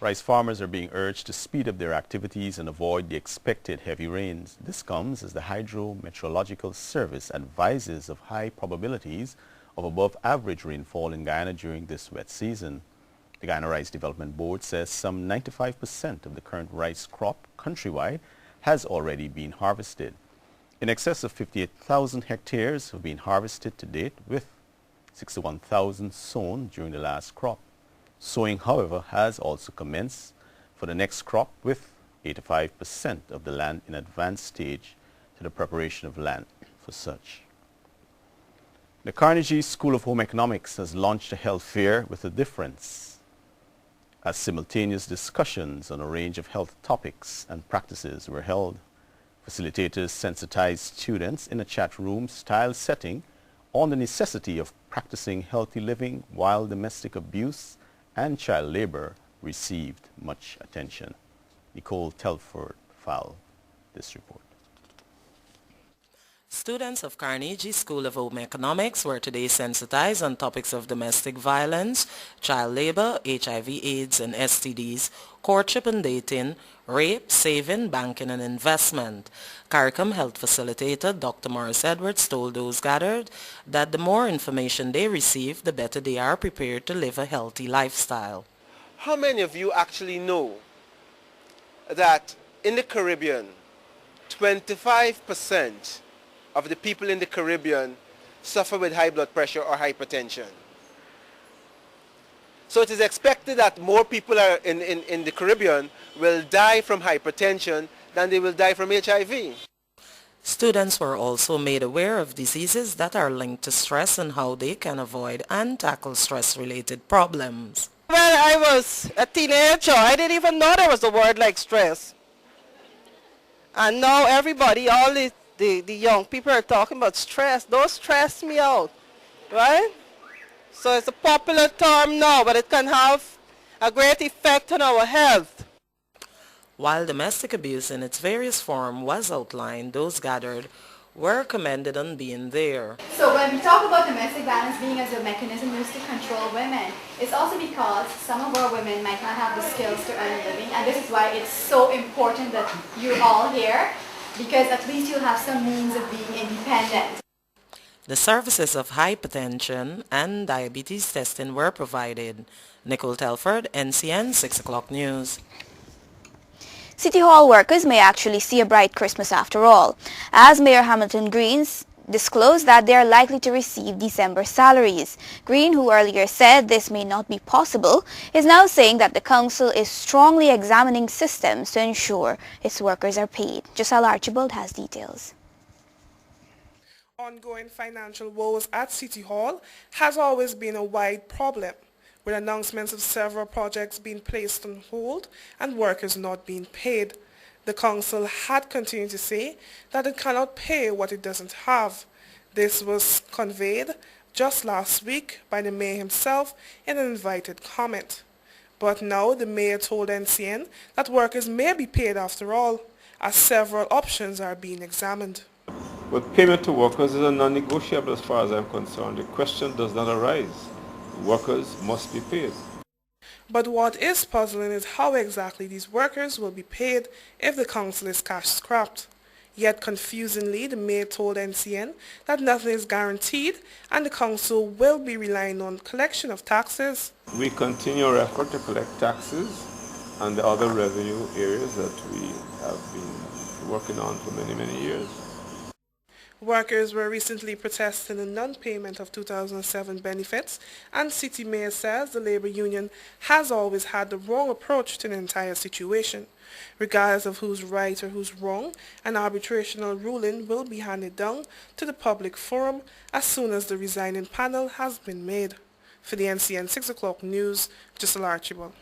Rice farmers are being urged to speed up their activities and avoid the expected heavy rains. This comes as the Hydrometeorological Service advises of high probabilities of above average rainfall in Guyana during this wet season. The Guyana Rice Development Board says some 95% of the current rice crop countrywide has already been harvested. In excess of 58,000 hectares have been harvested to date, with 61,000 sown during the last crop. Sowing, however, has also commenced for the next crop, with 85% of the land in advanced stage to the preparation of land for such. The Carnegie School of Home Economics has launched a health fair with a difference, as simultaneous discussions on a range of health topics and practices were held. Facilitators sensitized students in a chat room style setting on the necessity of practicing healthy living, while domestic abuse and child labor received much attention. Nicole Telford filed this report. Students of Carnegie School of Home Economics were today sensitized on topics of domestic violence, child labor, HIV/AIDS and STDs, courtship and dating, rape, saving, banking and investment. CARICOM Health Facilitator Dr. Morris Edwards told those gathered that the more information they receive, the better they are prepared to live a healthy lifestyle. How many of you actually know that in the Caribbean, 25% of the people in the Caribbean suffer with high blood pressure or hypertension? So it is expected that more people are in the Caribbean will die from hypertension than they will die from HIV. Students were also made aware of diseases that are linked to stress and how they can avoid and tackle stress-related problems. When I was a teenager, I didn't even know there was a word like stress. And now everybody, all the young people are talking about stress. Don't stress me out, right? So it's a popular term now, but it can have a great effect on our health. While domestic abuse in its various forms was outlined, those gathered were commended on being there. So when we talk about domestic violence being as a mechanism used to control women, it's also because some of our women might not have the skills to earn a living, and this is why it's so important that you're all here, because at least you'll have some means of being independent. The services of hypertension and diabetes testing were provided. Nicole Telford, NCN 6 o'clock News. City Hall workers may actually see a bright Christmas after all, as Mayor Hamilton Green disclosed that they are likely to receive December salaries. Green, who earlier said this may not be possible, is now saying that the council is strongly examining systems to ensure its workers are paid. Josal Archibald has details. Ongoing financial woes at City Hall has always been a wide problem, with announcements of several projects being placed on hold and workers not being paid. The council had continued to say that it cannot pay what it doesn't have. This was conveyed just last week by the mayor himself in an invited comment. But now the mayor told NCN that workers may be paid after all, as several options are being examined. But payment to workers is a non-negotiable as far as I'm concerned. The question does not arise. Workers must be paid. But what is puzzling is how exactly these workers will be paid if the council is cash scrapped. Yet confusingly, the mayor told NCN that nothing is guaranteed and the council will be relying on collection of taxes. We continue our effort to collect taxes and the other revenue areas that we have been working on for many, many years. Workers were recently protesting the non-payment of 2007 benefits, and City Mayor says the labor union has always had the wrong approach to the entire situation. Regardless of who's right or who's wrong, an arbitrational ruling will be handed down to the public forum as soon as the resigning panel has been made. For the NCN 6 o'clock news, Josal Archibald.